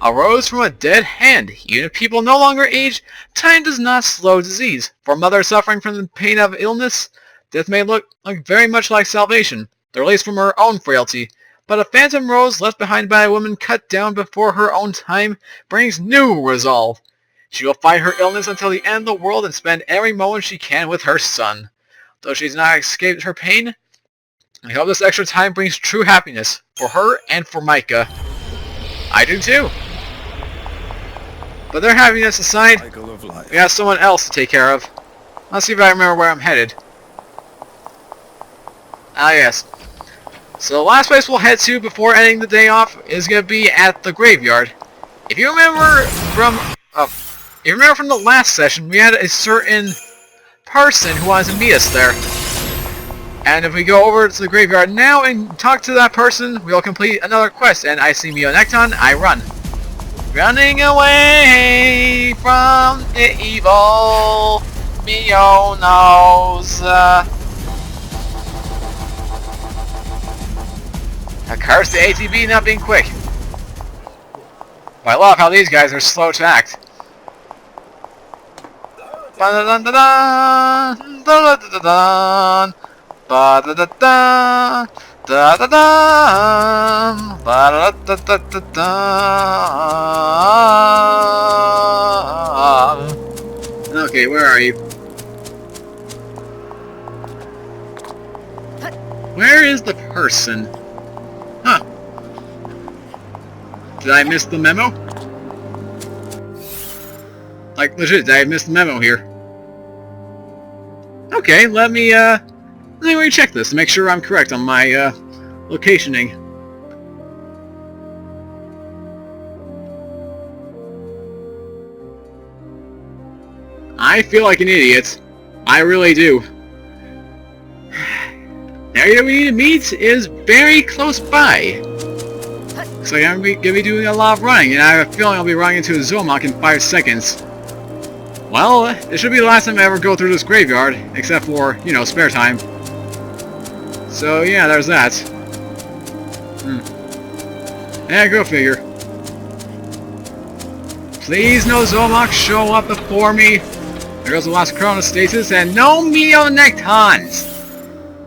A rose from a dead hand. Even if people no longer age, time does not slow disease. For a mother suffering from the pain of illness, death may look very much like salvation, the release from her own frailty. But a phantom rose left behind by a woman cut down before her own time brings new resolve. She will fight her illness until the end of the world and spend every moment she can with her son. Though she's not escaped her pain, I hope this extra time brings true happiness for her and for Micah. I do too. But their happiness aside, we have someone else to take care of. Let's see if I remember where I'm headed. Ah yes. So the last place we'll head to before ending the day off is going to be at the graveyard. If you remember from the last session, we had a certain person who wanted to meet us there. And if we go over to the graveyard now and talk to that person, we'll complete another quest. And I see Mio Necton, I run. Running away from the evil, Mio knows. I curse the ATB not being quick. But I love how these guys are slow to act. Ba-da-dun-da-dun, da-da-da-da-dun, ba-da-da-dun, da-da-dun, ba-da-da-da-da-dun. Okay, where are you? Where is the person? Huh. Did I miss the memo? Like, legit, did I miss the memo here? Okay, let me recheck this to make sure I'm correct on my, locationing. I feel like an idiot. I really do. The area we need to meet is very close by. Looks like I'm gonna be doing a lot of running, and I have a feeling I'll be running into a Zomak in 5 seconds. Well, it should be the last time I ever go through this graveyard, except for, you know, spare time. So yeah, there's that. Yeah, go figure. Please no Zomak show up before me. There goes the last chronostasis, and no Mio Nectons!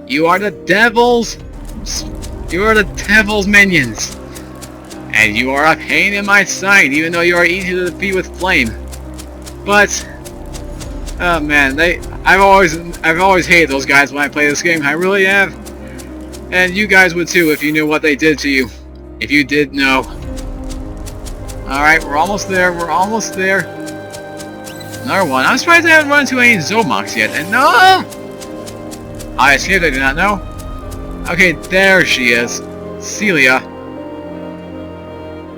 You are the devil's... You are the devil's minions. And you are a pain in my side, even though you are easy to defeat with flame. But... oh man, I've always hated those guys when I play this game. I really have. And you guys would too if you knew what they did to you. If you did know. Alright, we're almost there. We're almost there. Another one. I'm surprised I haven't run into any Zomaks yet. And no! I escaped, I did not know. Okay, there she is. Celia.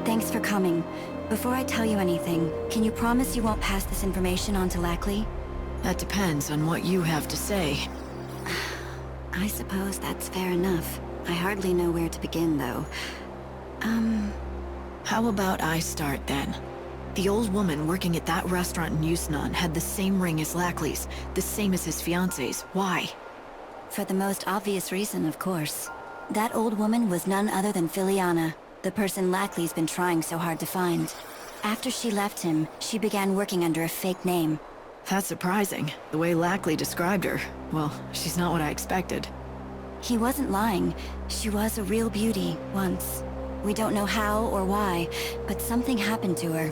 Thanks for coming. Before I tell you anything, can you promise you won't pass this information on to Lackley? That depends on what you have to say. I suppose that's fair enough. I hardly know where to begin, though. How about I start, then? The old woman working at that restaurant in Yusnan had the same ring as Lackley's, the same as his fiancé's. Why? For the most obvious reason, of course. That old woman was none other than Filiana, the person Lackley's been trying so hard to find. After she left him, she began working under a fake name. That's surprising. The way Lackley described her. Well, she's not what I expected. He wasn't lying. She was a real beauty, once. We don't know how or why, but something happened to her.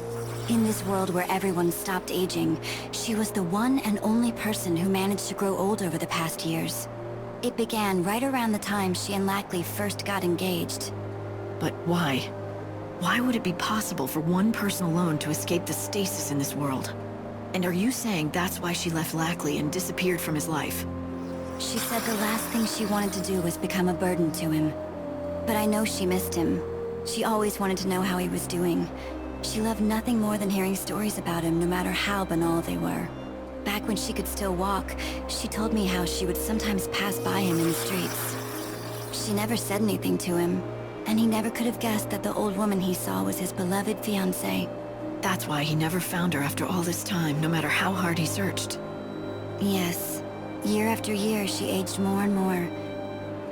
In this world where everyone stopped aging, she was the one and only person who managed to grow old over the past years. It began right around the time she and Lackley first got engaged. But why? Why would it be possible for one person alone to escape the stasis in this world? And are you saying that's why she left Lackley and disappeared from his life? She said the last thing she wanted to do was become a burden to him. But I know she missed him. She always wanted to know how he was doing. She loved nothing more than hearing stories about him, no matter how banal they were. Back when she could still walk, she told me how she would sometimes pass by him in the streets. She never said anything to him, and he never could have guessed that the old woman he saw was his beloved fiancée. That's why he never found her after all this time, no matter how hard he searched. Yes. Year after year, she aged more and more,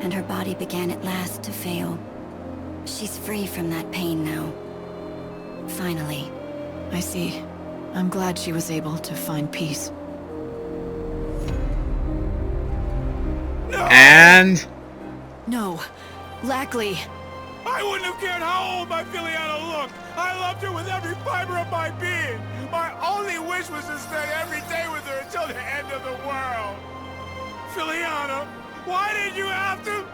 and her body began at last to fail. She's free from that pain now. Finally. I see. I'm glad she was able to find peace. No! And... No. Lackley! I wouldn't have cared how old my Filiana looked. I loved her with every fiber of my being. My only wish was to spend every day with her until the end of the world. Filiana, why did you have to...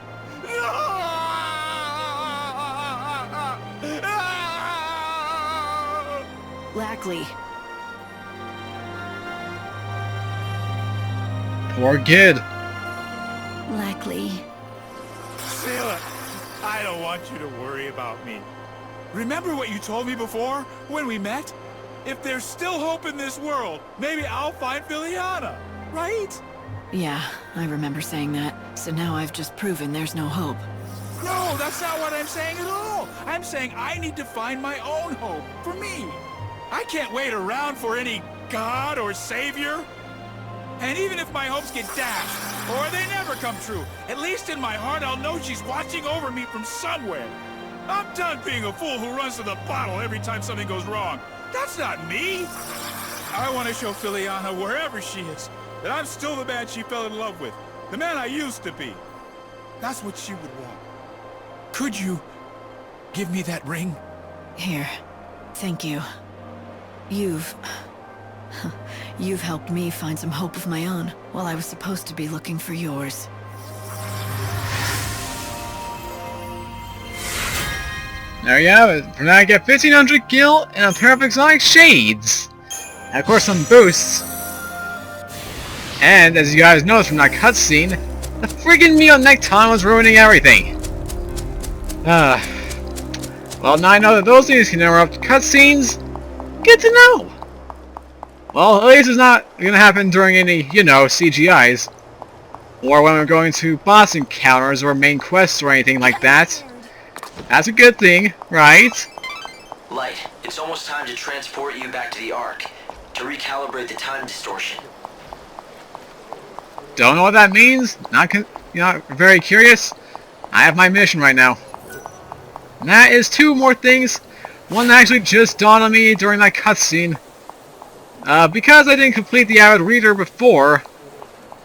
Lackley. poor kid. Lackley. Sayla, I don't want you to worry about me. Remember what you told me before, when we met? If there's still hope in this world, maybe I'll find Filiana, right? Yeah, I remember saying that. So now I've just proven there's no hope. No, that's not what I'm saying at all. I'm saying I need to find my own hope, for me. I can't wait around for any god or savior. And even if my hopes get dashed, or they never come true, at least in my heart I'll know she's watching over me from somewhere. I'm done being a fool who runs to the bottle every time something goes wrong. That's not me. I want to show Filiana, wherever she is, that I'm still the man she fell in love with. The man I used to be. That's what she would want. Could you give me that ring? Here. Thank you. You've helped me find some hope of my own, while I was supposed to be looking for yours. There you have it. For now I get 1500 gil and a pair of exotic shades. And of course some boosts. And as you guys noticed from that cutscene, the friggin' Meal Necton was ruining everything. Well, now I know that those things can interrupt cutscenes. Good to know. Well, at least it's not gonna happen during any, you know, CGIs. Or when we're going to boss encounters or main quests or anything like that. That's a good thing, right? Light, it's almost time to transport you back to the Ark, to recalibrate the time distortion. Don't know what that means? You're not very curious? I have my mission right now. And that is two more things. One that actually just dawned on me during that cutscene. Because I didn't complete the Avid Reader before,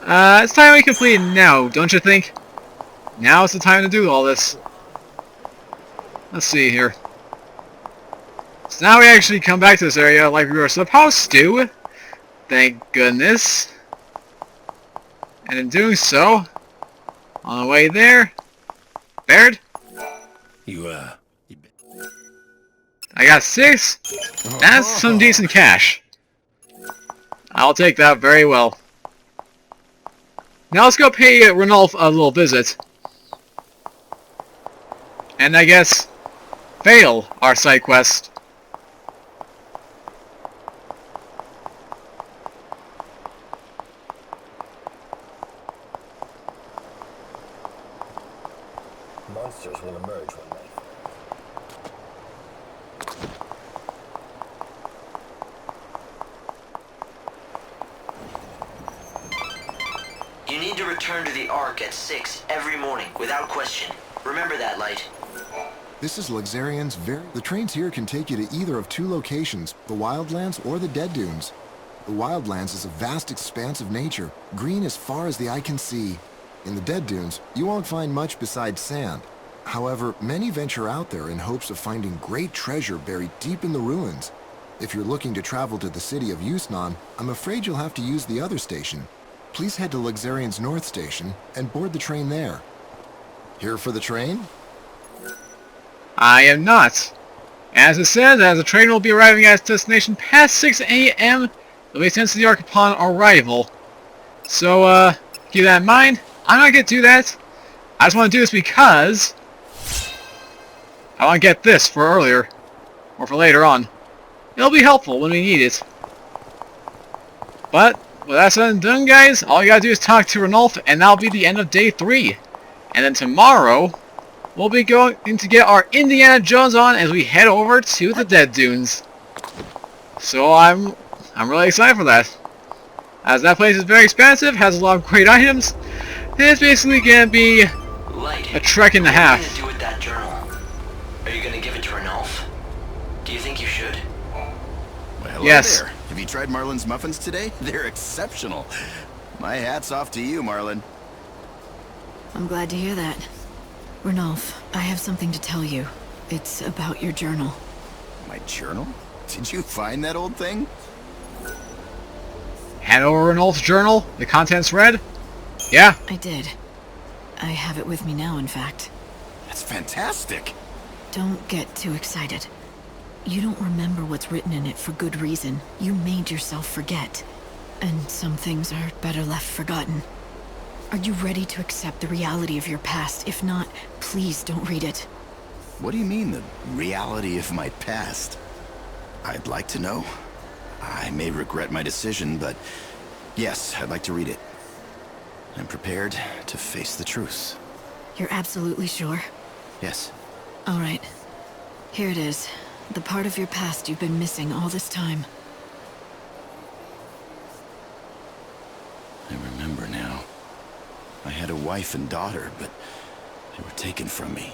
it's time we complete it now, don't you think? Now is the time to do all this. Let's see here. So now we actually come back to this area like we were supposed to. Thank goodness. And in doing so, on the way there, Baird? I got 6. That's some decent cash. I'll take that very well. Now let's go pay Ranulph a little visit. And I guess fail our side quest. Monsters will emerge one night. You need to return to the Ark at 6 every morning, without question. Remember that, Light. This is Luxarian's The trains here can take you to either of 2 locations, the Wildlands or the Dead Dunes. The Wildlands is a vast expanse of nature, green as far as the eye can see. In the Dead Dunes, you won't find much besides sand. However, many venture out there in hopes of finding great treasure buried deep in the ruins. If you're looking to travel to the city of Yusnan, I'm afraid you'll have to use the other station. Please head to Luxarian's North Station and board the train there. Here for the train? I am not. As it says, as the train will be arriving at its destination past 6 AM, it will be sent to the Ark upon arrival. So, keep that in mind. I'm not going to do that. I just want to do this because I want to get this for earlier, or for later on. It'll be helpful when we need it. But, with that said and done, guys, all you gotta do is talk to Ranulph, and that'll be the end of day 3. And then tomorrow, we'll be going to get our Indiana Jones on as we head over to the Dead Dunes. So I'm really excited for that. As that place is very expansive, has a lot of great items, and it's basically gonna be Light, a trek and a half. what are you gonna do with that journal? Are you gonna give it to Ranulph? Do you think you should? Yes. There. Have you tried Marlin's muffins today? They're exceptional. My hat's off to you, Marlin. I'm glad to hear that. Ranulph, I have something to tell you. It's about your journal. My journal? Did you find that old thing? Hand over Ranulph's journal? The contents read? Yeah. I did. I have it with me now, in fact. That's fantastic. Don't get too excited. You don't remember what's written in it for good reason. You made yourself forget. And some things are better left forgotten. Are you ready to accept the reality of your past? If not, please don't read it. What do you mean, the reality of my past? I'd like to know. I may regret my decision, but yes, I'd like to read it. I'm prepared to face the truth. You're absolutely sure? Yes. All right. Here it is. The part of your past you've been missing all this time. I remember now. I had a wife and daughter, but they were taken from me.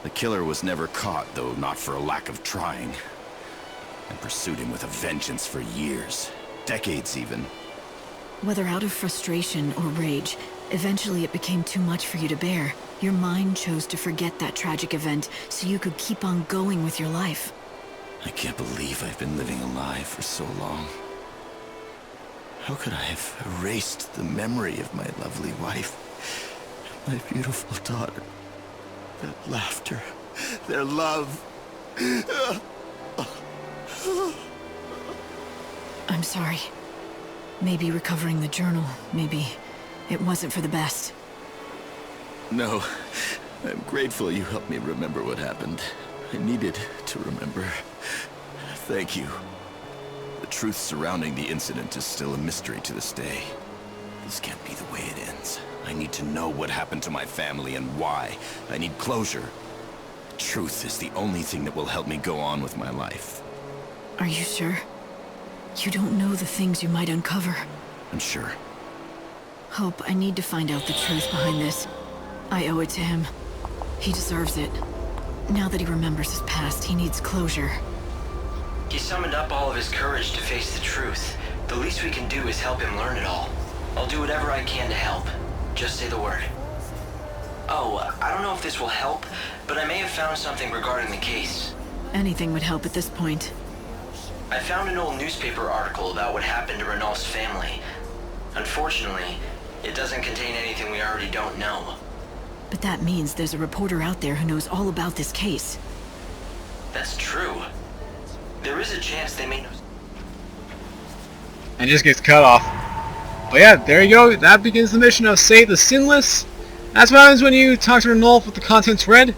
The killer was never caught, though not for a lack of trying. I pursued him with a vengeance for years. Decades, even. Whether out of frustration or rage, eventually it became too much for you to bear. Your mind chose to forget that tragic event so you could keep on going with your life. I can't believe I've been living a lie for so long. How could I have erased the memory of my lovely wife, my beautiful daughter, their laughter, their love? I'm sorry. Maybe recovering the journal, maybe it wasn't for the best. No, I'm grateful you helped me remember what happened. I needed to remember. Thank you. The truth surrounding the incident is still a mystery to this day. This can't be the way it ends. I need to know what happened to my family and why. I need closure. Truth is the only thing that will help me go on with my life. Are you sure? You don't know the things you might uncover. I'm sure. Hope, I need to find out the truth behind this. I owe it to him. He deserves it. Now that he remembers his past, he needs closure. He summoned up all of his courage to face the truth. The least we can do is help him learn it all. I'll do whatever I can to help. Just say the word. Oh, I don't know if this will help, but I may have found something regarding the case. Anything would help at this point. I found an old newspaper article about what happened to Ranulph's family. Unfortunately, it doesn't contain anything we already don't know. But that means there's a reporter out there who knows all about this case. That's true. There is a chance they may know. And just gets cut off. But yeah, there you go. That begins the mission of Save the Sinless. That's what happens when you talk to Ranulph with the contents read.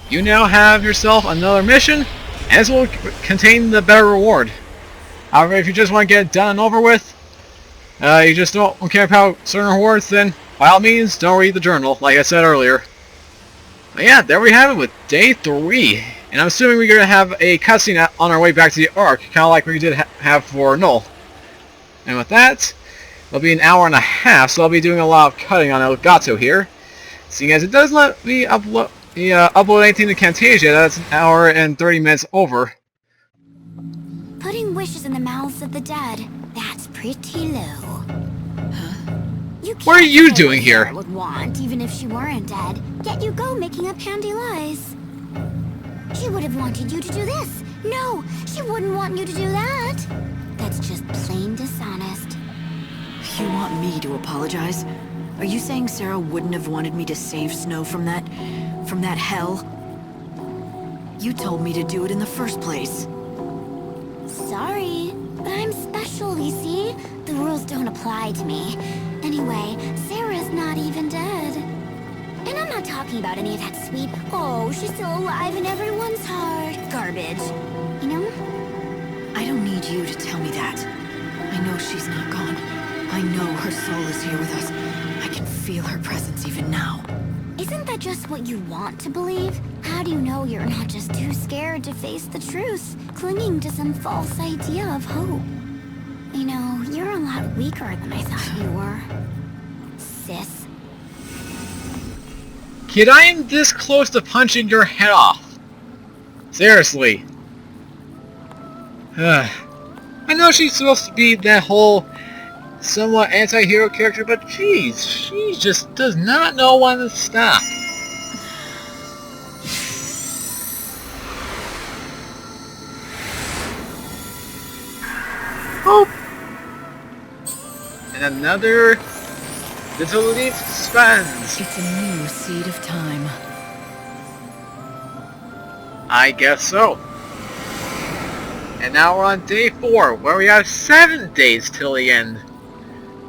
You now have yourself another mission, and this will contain the better reward. However, if you just want to get it done and over with, you just don't care about certain rewards, then by all means, don't read the journal, like I said earlier. But yeah, there we have it with Day 3. And I'm assuming we're going to have a cutscene on our way back to the Ark, kind of like we did have for Null. And with that, it'll be an hour and a half, so I'll be doing a lot of cutting on Elgato here. Seeing as it does let me upload anything to Camtasia, that's an hour and 30 minutes over. Putting wishes in the mouths of the dead, that's pretty low. What are you doing here? Would want, even if she weren't dead, yet you go making up handy lies. She would have wanted you to do this. No, she wouldn't want you to do that. That's just plain dishonest. You want me to apologize? Are you saying Sarah wouldn't have wanted me to save Snow from that hell? You told me to do it in the first place. Sorry, but I'm special, you see? The rules don't apply to me. Anyway, Sarah's not even dead. And I'm not talking about any of that sweet, oh, she's still alive in everyone's heart garbage. You know? I don't need you to tell me that. I know she's not gone. I know her soul is here with us. I can feel her presence even now. Isn't that just what you want to believe? How do you know you're not just too scared to face the truth, clinging to some false idea of hope? You know, you're a lot weaker than I thought you were. Sis. Kid, I am this close to punching your head off. Seriously. I know she's supposed to be that whole somewhat anti-hero character, but geez, she just does not know when to stop. Oh! And another little leaf suspense. It's a new seed of time. I guess so. And now we're on day 4, where we have 7 days till the end.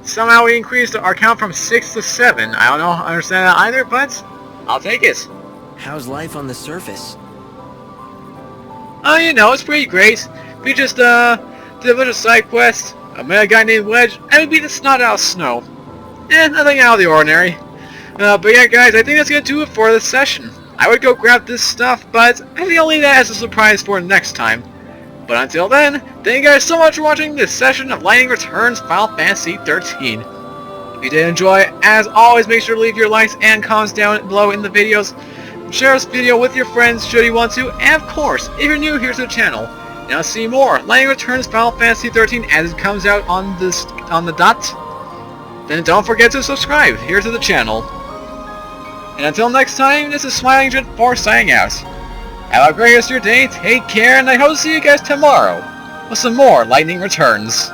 Somehow we increased our count from 6 to 7. I don't know, understand that either, but I'll take it. How's life on the surface? Oh, you know, it's pretty great. We just, did a bunch of side quests, I met a guy named Wedge, and we beat the snot out of Snow. Nothing out of the ordinary. But yeah, guys, I think that's gonna do it for this session. I would go grab this stuff, but I think I'll leave that as a surprise for next time. But until then, thank you guys so much for watching this session of Lightning Returns Final Fantasy XIII. If you did enjoy, as always, make sure to leave your likes and comments down below in the videos. Share this video with your friends should you want to, and of course, if you're new here to the channel, and I'll see more Lightning Returns Final Fantasy XIII as it comes out on the dot, then don't forget to subscribe here to the channel. And until next time, this is Smiling Jet 4 signing out. Have a great rest of your day, take care, and I hope to see you guys tomorrow with some more Lightning Returns.